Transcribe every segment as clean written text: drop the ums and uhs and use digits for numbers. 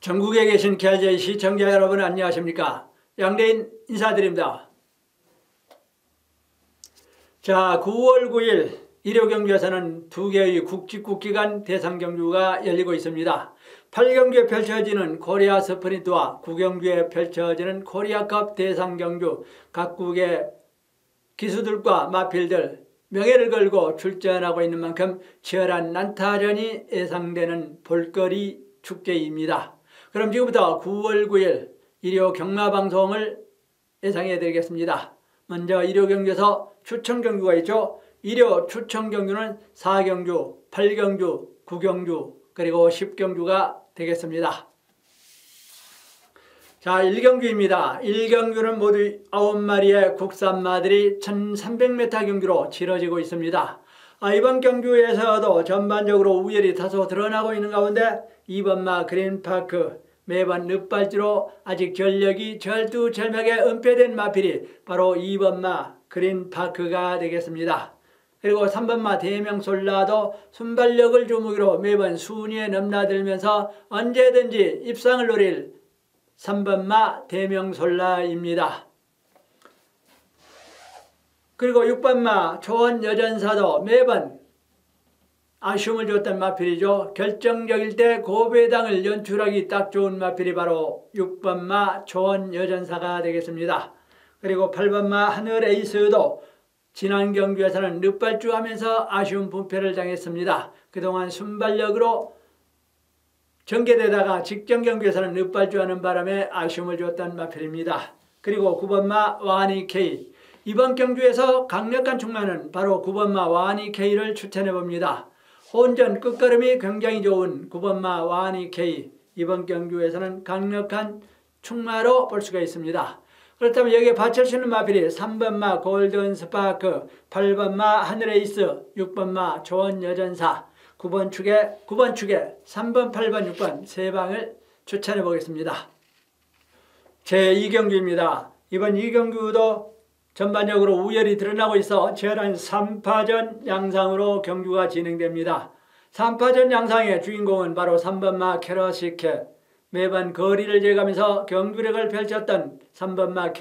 전국에 계신 KRJ 시청자 여러분 안녕하십니까? 양대인 인사드립니다. 자, 9월 9일 일요경주에서는 2개의 국직국기간 대상경주가 열리고 있습니다. 8경주에 펼쳐지는 코리아 스프린트와 9경주에 펼쳐지는 코리아컵 대상경주, 각국의 기수들과 마필들 명예를 걸고 출전하고 있는 만큼 치열한 난타전이 예상되는 볼거리 축제입니다. 그럼 지금부터 9월 9일 일요 경마방송을 예상해 드리겠습니다. 먼저 일요 경주에서 추천경주가 있죠. 일요 추천경주는 4경주, 8경주, 9경주 그리고 10경주가 되겠습니다. 자, 1경주입니다. 1경주는 모두 9마리의 국산마들이 1300m 경주로 치러지고 있습니다. 이번 경주에서도 전반적으로 우열이 다소 드러나고 있는 가운데 2번마 그린파크, 매번 늪발지로 아직 전력이 절두절명에 은폐된 마필이 바로 2번마 그린파크가 되겠습니다. 그리고 3번마 대명솔라도 순발력을 주무기로 매번 순위에 넘나들면서 언제든지 입상을 노릴 3번마 대명솔라입니다. 그리고 6번마 초원여전사도 매번 아쉬움을 줬던 마필이죠. 결정적일 때 고배당을 연출하기 딱 좋은 마필이 바로 6번마 초원여전사가 되겠습니다. 그리고 8번마 하늘에이스도 지난 경주에서는 늪발주하면서 아쉬운 분패를 당했습니다. 그동안 순발력으로 전개되다가 직전 경주에서는 늪발주하는 바람에 아쉬움을 줬던 마필입니다. 그리고 9번마 와니케이, 이번 경주에서 강력한 충마는 바로 9번마 와니케이를 추천해봅니다. 혼전 끝걸음이 굉장히 좋은 9번마 와니케이, 이번 경주에서는 강력한 충마로 볼 수가 있습니다. 그렇다면 여기에 받칠 수 있는 마필이 3번마 골든스파크, 8번마 하늘에이스, 6번마 초원여전사, 9번 축에 3번, 8번, 6번 세 방을 추천해 보겠습니다. 제2경주입니다. 이번 2경주도 전반적으로 우열이 드러나고 있어 치열한 3파전 양상으로 경주가 진행됩니다. 3파전 양상의 주인공은 바로 3번마 캐럿시켓, 매번 거리를 재가면서 경주력을 펼쳤던 3번마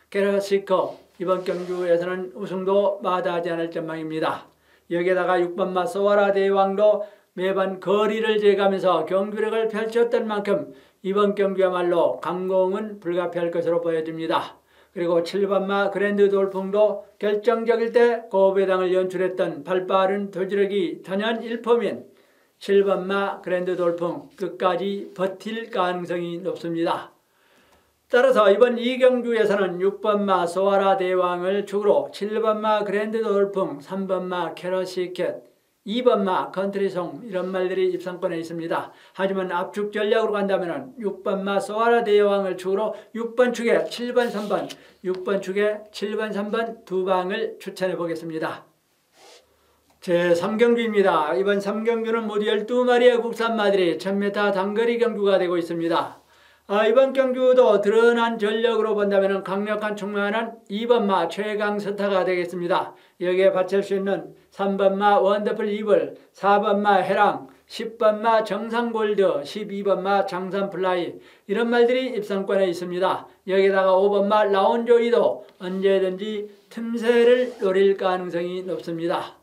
캐럿시커, 이번 경주에서는 우승도 마다하지 않을 전망입니다. 여기에다가 6번마 소아라 대왕도 매번 거리를 재가면서 경주력을 펼쳤던 만큼 이번 경주야말로 강공은 불가피할 것으로 보여집니다. 그리고 7번마 그랜드 돌풍도 결정적일 때 고배당을 연출했던 발빠른 도지력이 단연 일품인 7번마 그랜드 돌풍 끝까지 버틸 가능성이 높습니다. 따라서 이번 2경주에서는 6번마 소아라 대왕을 축으로 7번마 그랜드 돌풍, 3번마 캐럿시켓, 2번마 컨트리송 이런 말들이 입상권에 있습니다. 하지만 압축 전략으로 간다면 6번마 소아라 대왕을 축으로 6번 축에 7번 3번, 6번 축에 7번 3번 두 방을 추천해 보겠습니다. 제3경주입니다. 이번 3경주는 모두 12마리의 국산마들이 1000m 단거리 경주가 되고 있습니다. 이번 경주도 드러난 전력으로 본다면 강력한 충마는 2번마 최강스타가 되겠습니다. 여기에 받칠 수 있는 3번마 원더풀 이블, 4번마 해랑, 10번마 정상골드, 12번마 장산플라이 이런 말들이 입상권에 있습니다. 여기다가 5번마 라운조이도 언제든지 틈새를 노릴 가능성이 높습니다.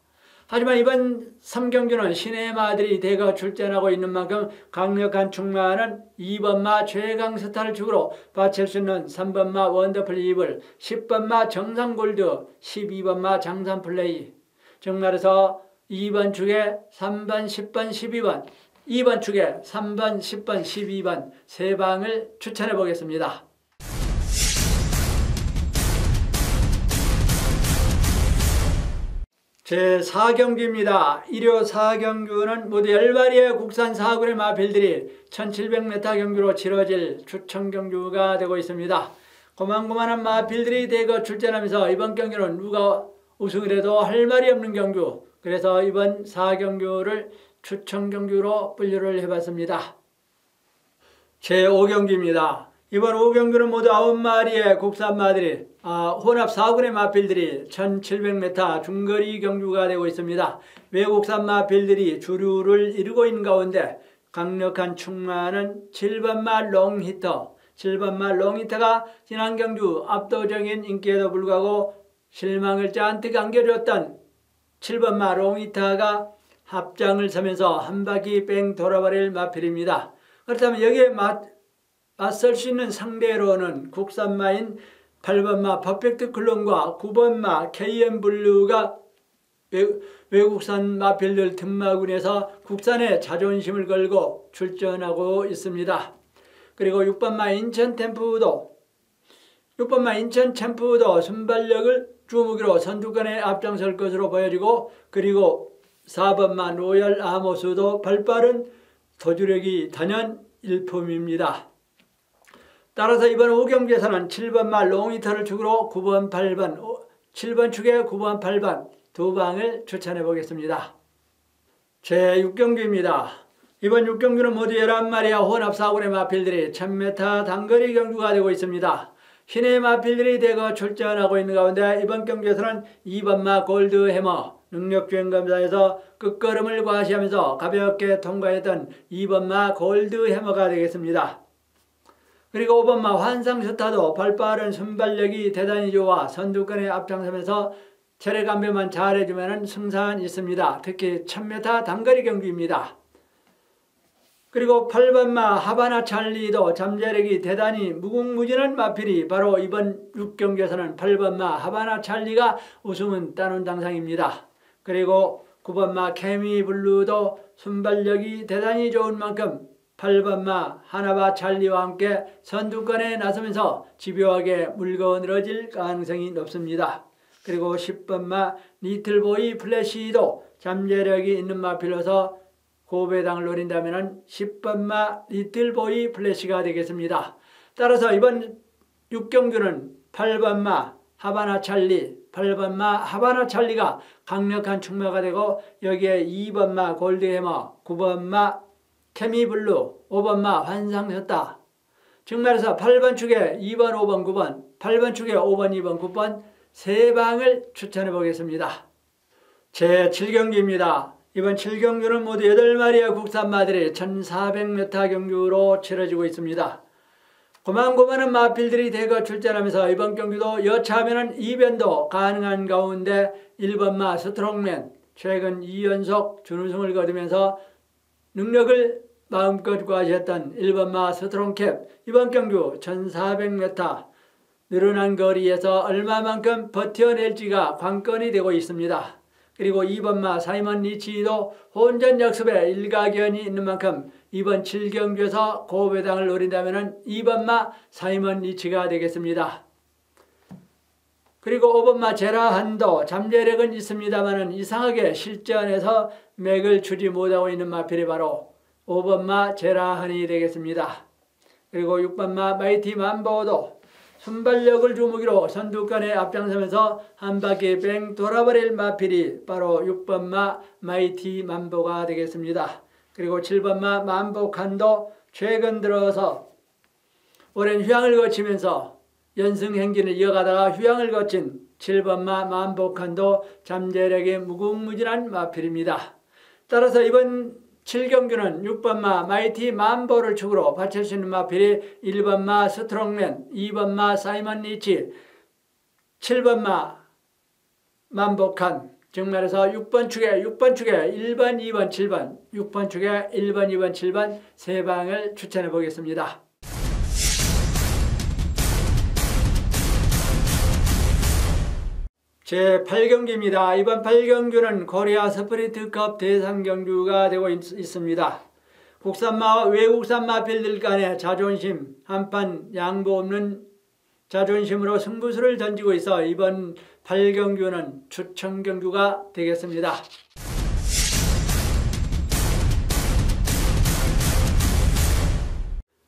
하지만 이번 3경주는 신의 마들이 대거 출전하고 있는 만큼 강력한 충마는 2번마 최강스타를 축으로 받칠 수 있는 3번마 원더풀 이블, 10번마 정상골드, 12번마 장산플레이, 정말해서 2번 축에 3번, 10번, 12번, 2번 축에 3번, 10번, 12번 세 방을 추천해 보겠습니다. 제4경주입니다. 일요 4경주는 모두 10마리의 국산 사구의 마필들이 1700m 경주로 치러질 추천경주가 되고 있습니다. 고만고만한 마필들이 대거 출전하면서 이번 경주는 누가 우승을 해도 할 말이 없는 경주, 그래서 이번 4경주를 추천경주로 분류를 해봤습니다. 제5경주입니다. 이번 5경주는 모두 9마리의 국산마들이 혼합 4군의 마필들이 1700m 중거리 경주가 되고 있습니다. 외국산 마필들이 주류를 이루고 있는 가운데 강력한 충만은 7번마 롱히터. 7번마 롱히터가 지난 경주 압도적인 인기에도 불구하고 실망을 잔뜩 안겨줬던 7번마 롱히터가 합장을 서면서 한 바퀴 뺑 돌아버릴 마필입니다. 그렇다면 여기에 맞설 수 있는 상대로는 국산마인 8번마 퍼펙트 클론과 9번마 KM블루가 외국산 마필들 틈마군에서 국산의 자존심을 걸고 출전하고 있습니다. 그리고 6번마 인천 챔프도 순발력을 주무기로 선두권에 앞장설 것으로 보여지고, 그리고 4번마 로열 아모스도 발빠른 도주력이 단연 일품입니다. 따라서 이번 5경기에서는 7번마 롱히터를 축으로 9번, 8번, 7번 축에 9번, 8번 두 방을 추천해 보겠습니다. 제6경기입니다. 이번 6경기는 모두 11마리와 혼합 4군의 마필들이 1000m 단거리 경주가 되고 있습니다. 신의 마필들이 대거 출전하고 있는 가운데 이번 경기에서는 2번마 골드해머 능력주행검사에서 끝걸음을 과시하면서 가볍게 통과했던 2번마 골드해머가 되겠습니다. 그리고 5번마 환상스타도 발빠른 순발력이 대단히 좋아 선두권에 앞장서면서 체력 안배만 잘해주면 승산 있습니다. 특히 1000m 단거리 경기입니다. 그리고 8번마 하바나 찰리도 잠재력이 대단히 무궁무진한 마필이 바로 이번 6경기에서는 8번마 하바나 찰리가 우승은 따놓은 당상입니다. 그리고 9번마 케미블루도 순발력이 대단히 좋은 만큼 8번마 하나바 찰리와 함께 선두권에 나서면서 집요하게 물고 늘어질 가능성이 높습니다. 그리고 10번마 리틀보이 플래시도 잠재력이 있는 마필로서 고배당을 노린다면 10번마 리틀보이 플래시가 되겠습니다. 따라서 이번 6경주는 8번마 하바나 찰리가 강력한 충마가 되고, 여기에 2번마 골드해머, 9번마 케미블루, 5번마 환상스타, 즉 말해서 8번 축에 2번, 5번, 9번, 8번 축에 5번, 2번, 9번 세 방을 추천해 보겠습니다. 제7경기입니다. 이번 7경주는 모두 8마리의 국산마들이 1400m 경주로 치러지고 있습니다. 고만고만한 마필들이 대거 출전하면서 이번 경기도 여차하면 이변도 가능한 가운데 1번마 스트롱맨 최근 2연속 준우승을 거두면서 능력을 마음껏 과시했던 1번마 스트롱캡 이번 경주 1400m 늘어난 거리에서 얼마만큼 버텨낼지가 관건이 되고 있습니다. 그리고 2번마 사이먼 리치도 혼전 역습에 일가견이 있는 만큼 이번 7경주에서 고배당을 노린다면 2번마 사이먼 리치가 되겠습니다. 그리고 5번마 제라한도 잠재력은 있습니다만 이상하게 실전에서 맥을 추지 못하고 있는 마필이 바로 5번마 제라한이 되겠습니다. 그리고 6번마 마이티 만보도 순발력을 주무기로 선두권에 앞장서면서 한 바퀴 뺑 돌아버릴 마필이 바로 6번마 마이티 만보가 되겠습니다. 그리고 7번마 만보칸도 최근 들어서 오랜 휴양을 거치면서 연승 행진을 이어가다가 휴양을 거친 7번마 만보칸도 잠재력이 무궁무진한 마필입니다. 따라서 이번 7경주는 6번마 마이티 만보를 축으로 받칠 수 있는 마필이 1번마 스트롱맨, 2번마 사이먼 리치, 7번마 만보칸, 즉 말해서 6번 축에 1번, 2번, 7번, 6번 축에 1번, 2번, 7번 세 방을 추천해 보겠습니다. 제8경기입니다. 이번 8경주는 코리아 스프린트컵 대상경주가 되고 있습니다. 국산마와 외국산 마필들 간의 자존심, 한판 양보 없는 자존심으로 승부수를 던지고 있어 이번 8경주는 추천경주가 되겠습니다.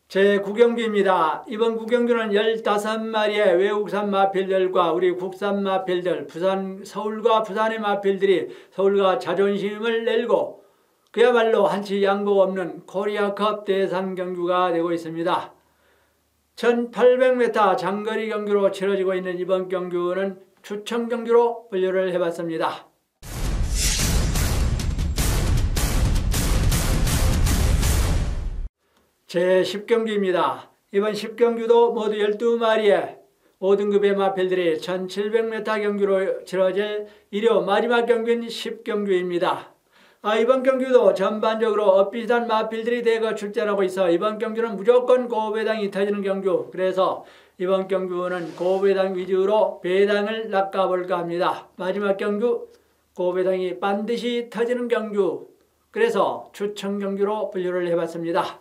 제9경기입니다. 이번 9경주는 15마리의 외국산 마필들과 우리 국산 마필들, 서울과 부산의 마필들이 서울과 자존심을 내고 그야말로 한치 양보 없는 코리아컵 대상 경주가 되고 있습니다. 1800m 장거리 경주로 치러지고 있는 이번 경주는 추천 경주로 분류를 해봤습니다. 제10경기입니다. 이번 10경기도 모두 12마리의 5등급의 마필들이 1700m 경기로 치러질 일요 마지막 경기인 10경기입니다. 이번 경기도 전반적으로 엇비슷한 마필들이 대거 출전하고 있어 이번 경기는 무조건 고배당이 터지는 경주. 그래서 이번 경주는 고배당 위주로 배당을 낚아볼까 합니다. 마지막 경주 고배당이 반드시 터지는 경주. 그래서 추천 경주로 분류를 해봤습니다.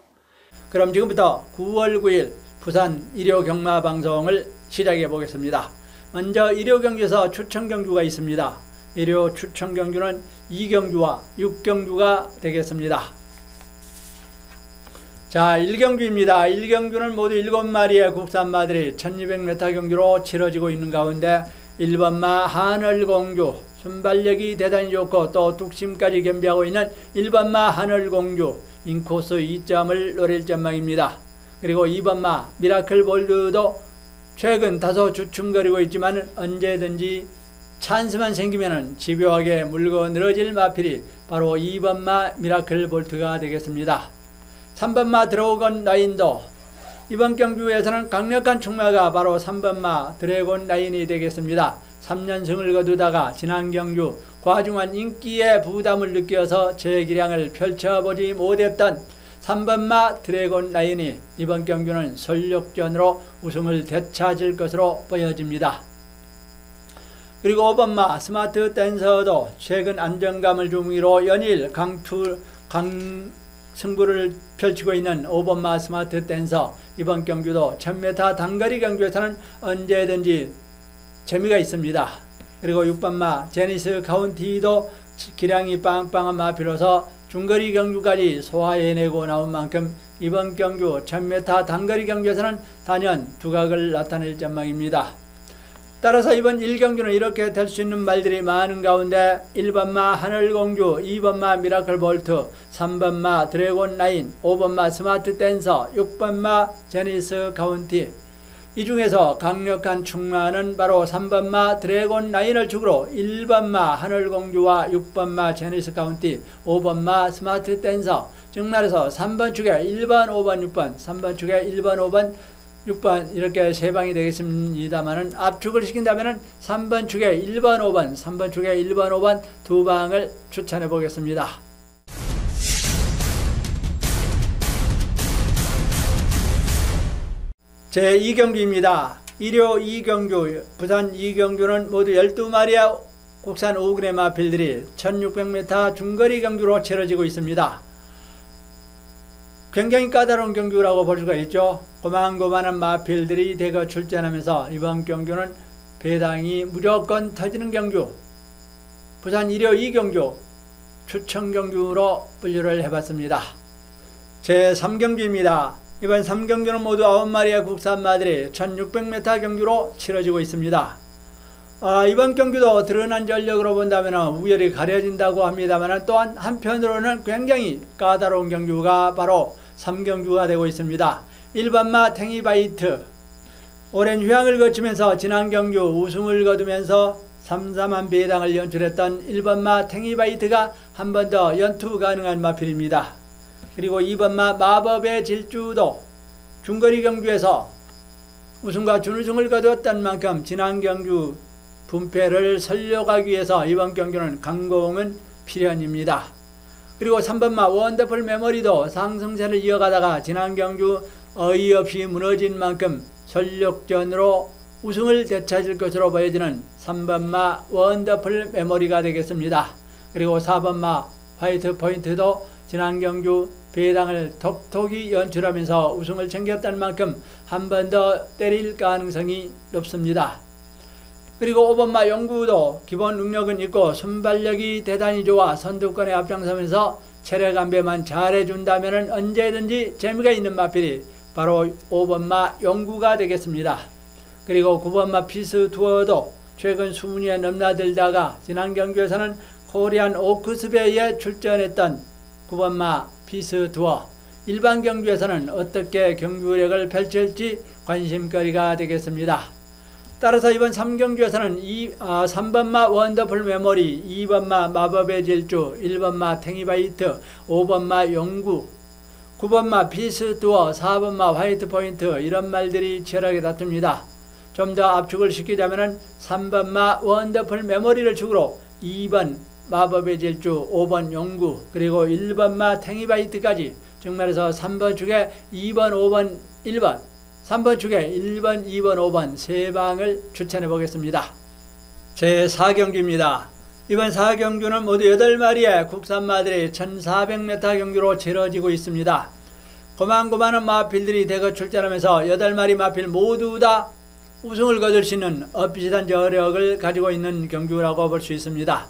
그럼 지금부터 9월 9일 부산 일요경마방송을 시작해 보겠습니다. 먼저 일요경주에서 추천경주가 있습니다. 일요 추천경주는 2경주와 6경주가 되겠습니다. 자, 1경주입니다. 1경주는 모두 7마리의 국산마들이 1200m 경주로 치러지고 있는 가운데 1번마 하늘공주, 순발력이 대단히 좋고 또 뚝심까지 겸비하고 있는 1번마 하늘공주, 인코스 2점을 노릴 전망입니다. 그리고 2번마 미라클볼드도 최근 다소 주춤거리고 있지만 언제든지 찬스만 생기면 집요하게 물고 늘어질 마필이 바로 2번마 미라클볼트가 되겠습니다. 3번마 드래곤 라인도 이번 경주에서는 강력한 충마가 바로 3번마 드래곤 라인이 되겠습니다. 3연승을 거두다가 지난 경주 과중한 인기의 부담을 느껴서 재기량을 펼쳐보지 못했던 3번마 드래곤 라인이 이번 경주는 설력전으로 우승을 되찾을 것으로 보여집니다. 그리고 5번마 스마트 댄서도 최근 안정감을 중위로 연일 승부를 펼치고 있는 5번마 스마트 댄서, 이번 경주도 1000m 단거리 경주에서는 언제든지 재미가 있습니다. 그리고 6번마 제니스 카운티도 기량이 빵빵한 마필로서 중거리 경주까지 소화해내고 나온 만큼 이번 경주 1000m 단거리 경주에서는 단연 두각을 나타낼 전망입니다. 따라서 이번 1경주는 이렇게 될 수 있는 말들이 많은 가운데 1번마 하늘공주, 2번마 미라클볼트, 3번마 드래곤 라인, 5번마 스마트 댄서, 6번마 제니스 카운티, 이 중에서 강력한 충마는 바로 3번마 드래곤 라인을 축으로 1번마 하늘공주와 6번마 제니스 카운티, 5번마 스마트 댄서, 즉 말해서 3번 축에 1번, 5번, 6번, 3번 축에 1번, 5번, 6번 이렇게 세 방이 되겠습니다만은 압축을 시킨다면은 3번 축에 1번, 5번, 3번 축에 1번, 5번 두 방을 추천해 보겠습니다. 제2경주입니다. 일요 2경주, 부산 2경주는 모두 12마리의 국산 5근의 마필들이 1600m 중거리 경주로 치러지고 있습니다. 굉장히 까다로운 경주라고 볼 수가 있죠. 고만고만한 마필들이 대거 출전하면서 이번 경주는 배당이 무조건 터지는 경주, 부산 일요 2경주 추천 경주로 분류를 해봤습니다. 제3경주입니다. 이번 3경주는 모두 9마리의 국산마들이 1600m 경주로 치러지고 있습니다. 이번 경주도 드러난 전력으로 본다면 우열이 가려진다고 합니다만 또한 한편으로는 굉장히 까다로운 경주가 바로 3경주가 되고 있습니다. 1번마 탱이바이트, 오랜 휴양을 거치면서 지난 경주 우승을 거두면서 삼삼한 배당을 연출했던 1번마 탱이바이트가 한 번 더 연투 가능한 마필입니다. 그리고 2번마 마법의 질주도 중거리 경주에서 우승과 준우승을 거두었던 만큼 지난 경주 분패를 살려가기 위해서 이번 경주는 강공은 필연입니다. 그리고 3번마 원더풀 메모리도 상승세를 이어가다가 지난 경주 어이없이 무너진 만큼 전력전으로 우승을 되찾을 것으로 보여지는 3번마 원더풀 메모리가 되겠습니다. 그리고 4번마 화이트 포인트도 지난 경주 배당을 톡톡히 연출하면서 우승을 챙겼던 만큼 한 번 더 때릴 가능성이 높습니다. 그리고 5번마 영구도 기본 능력은 있고 순발력이 대단히 좋아 선두권에 앞장서면서 체력 안배만 잘해준다면 언제든지 재미가 있는 마필이 바로 5번마 영구가 되겠습니다. 그리고 9번마 피스 투어도 최근 수문위에 넘나들다가 지난 경주에서는 코리안 오크스베이에 출전했던 9번마 피스 투어, 일반 경주에서는 어떻게 경주력을 펼칠지 관심거리가 되겠습니다. 따라서 이번 3경주에서는 3번마 원더풀 메모리, 2번마 마법의 질주, 1번마 탱이바이트, 5번마 영구, 9번마 피스두어, 4번마 화이트포인트 이런 말들이 치열하게 다툽니다. 좀 더 압축을 시키자면 3번마 원더풀 메모리를 축으로 2번 마법의 질주, 5번 용구, 그리고 1번마 탱이바이트까지 즉 말해서 3번 축에 2번, 5번, 1번, 3번 축에 1번, 2번, 5번 세 방을 추천해 보겠습니다. 제4경기입니다. 이번 4경주는 모두 8마리의 국산마들이 1400m 경주로 치러지고 있습니다. 고만고만한 마필들이 대거 출전하면서 8마리 마필 모두 다 우승을 거둘 수 있는 엇비슷한 저력을 가지고 있는 경주라고 볼 수 있습니다.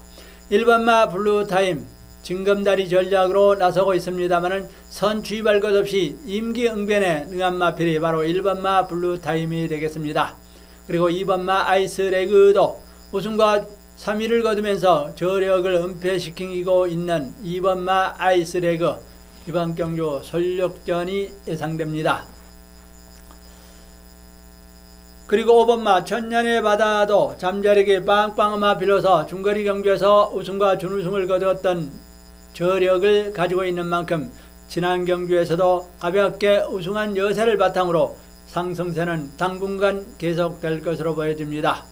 1번마 블루타임 징검다리 전략으로 나서고 있습니다만 선취발 것 없이 임기응변에 능한 마필이 바로 1번마 블루타임이 되겠습니다. 그리고 2번마 아이스레그도 우승과 3위를 거두면서 저력을 은폐시키고 있는 2번마 아이스레그 이번 경주 솔력전이 예상됩니다. 그리고 5번마 천년의 바다도 잠자리게 빵빵한 마필로서 중거리 경주에서 우승과 준우승을 거두었던 저력을 가지고 있는 만큼 지난 경주에서도 가볍게 우승한 여세를 바탕으로 상승세는 당분간 계속될 것으로 보여집니다.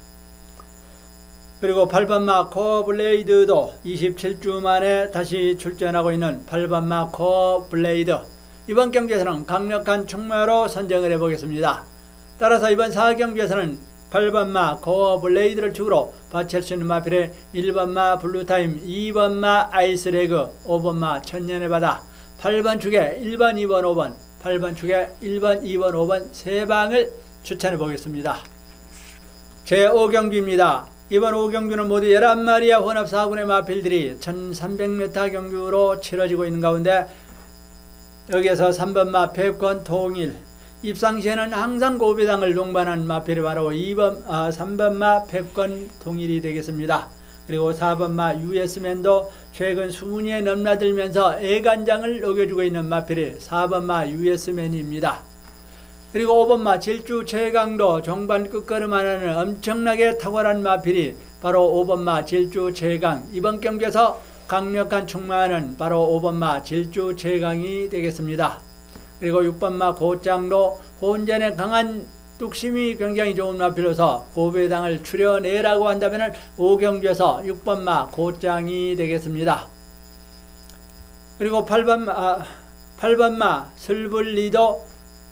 그리고 8번마 코어블레이드도 27주 만에 다시 출전하고 있는 8번마 코어블레이드 이번 경주에서는 강력한 충마로 선정을 해보겠습니다. 따라서 이번 4경주에서는 8번마 코어블레이드를 축으로 바칠 수 있는 마필의 1번마 블루타임, 2번마 아이스레그, 5번마 천년의 바다, 8번 축에 1번, 2번, 5번, 8번 축에 1번, 2번, 5번 세 방을 추천해 보겠습니다. 제5경주입니다. 이번 5경주는 모두 11마리의 혼합 4군의 마필들이 1300m 경주로 치러지고 있는 가운데 여기에서 3번마 펩건 통일 입상 시에는 항상 고배당을 동반한 마필이 바로 3번마 펩건 통일이 되겠습니다. 그리고 4번마 US맨도 최근 수문위에 넘나들면서 애간장을 녹여주고 있는 마필이 4번마 US맨입니다. 그리고 5번마 질주 최강도 종반 끝걸음하는 엄청나게 탁월한 마필이 바로 5번마 질주 최강 이번 경기에서 강력한 충마는 바로 5번마 질주 최강이 되겠습니다. 그리고 6번마 고짱도 혼전에 강한 뚝심이 굉장히 좋은 마필로서 고배당을 추려내라고 한다면 5경주에서 6번마 고짱이 되겠습니다. 그리고 8번마 슬블리도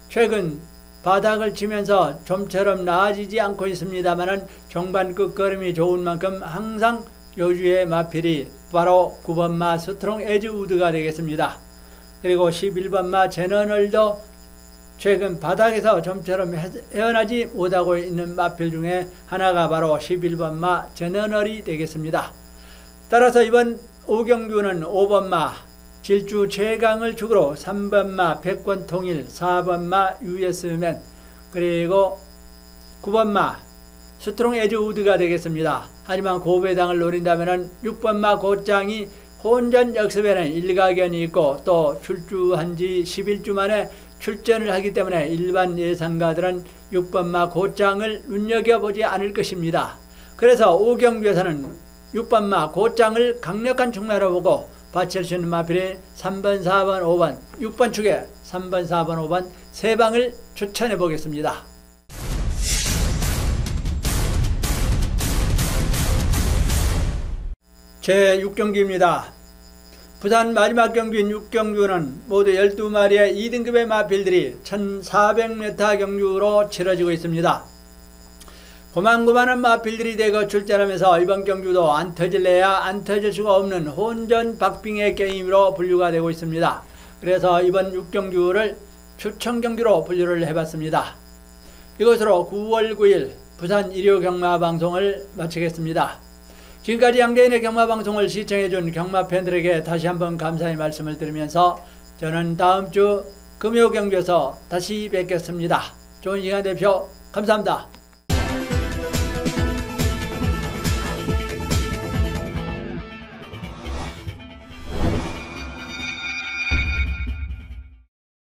최근 바닥을 치면서 좀처럼 나아지지 않고 있습니다만 종반 끝걸음이 좋은 만큼 항상 요주의 마필이 바로 9번마 스트롱 에즈우드가 되겠습니다. 그리고 11번마 제너널도 최근 바닥에서 좀처럼 헤어나지 못하고 있는 마필 중에 하나가 바로 11번마 제너널이 되겠습니다. 따라서 이번 5경주는 5번마 질주 최강을 축으로 3번마 백권 통일, 4번마 US맨, 그리고 9번마 스트롱 에즈우드가 되겠습니다. 하지만 고배당을 노린다면 6번마 고짱이 혼전 역습에는 일가견이 있고 또 출주한 지 11주 만에 출전을 하기 때문에 일반 예상가들은 6번마 고짱을 눈여겨보지 않을 것입니다. 그래서 5경주에서는 6번마 고짱을 강력한 충마로 보고 바칠 수 있는 마필이 3번, 4번, 5번, 6번 축에 3번, 4번, 5번 세 방을 추천해 보겠습니다. 제6경기입니다. 부산 마지막 경주인 6경주는 모두 12마리의 2등급의 마필들이 1400m 경주로 치러지고 있습니다. 고만고만한 마필들이 대거 출전하면서 이번 경주도 안 터질래야 안 터질 수가 없는 혼전 박빙의 게임으로 분류가 되고 있습니다. 그래서 이번 6경주를 추천경주로 분류를 해봤습니다. 이것으로 9월 9일 부산 일요경마방송을 마치겠습니다. 지금까지 양대인의 경마방송을 시청해준 경마팬들에게 다시 한번 감사의 말씀을 드리면서 저는 다음 주 금요경주에서 다시 뵙겠습니다. 좋은 시간 되십시오. 감사합니다.